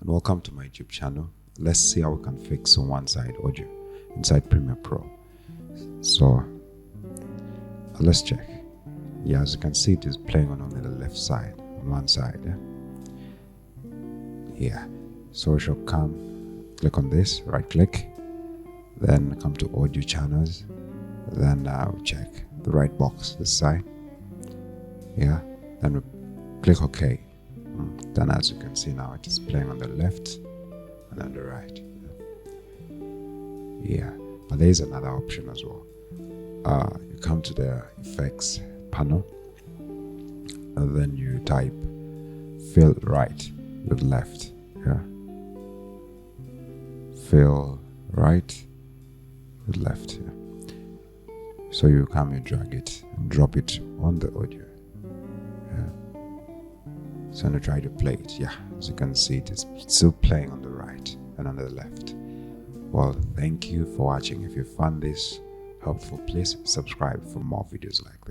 and welcome to my YouTube channel. Let's see how we can fix one side audio inside Premiere Pro. So let's check. Yeah, as you can see, it is playing on only the left side, on one side. Yeah, so we shall click on this, right click, then come to audio channels, then check the right box this side. Yeah, then we click OK. Then as you can see now, it is playing on the left and on the right. Yeah, but there is another option as well. You come to the effects panel and then you type fill right with left. Yeah, fill right with left. Yeah. So you come and drag it and drop it on the audio. Yeah. So I'm gonna try to play it. Yeah, as you can see, it is still playing on the right and on the left. Well, thank you for watching. If you found this helpful, please subscribe for more videos like this.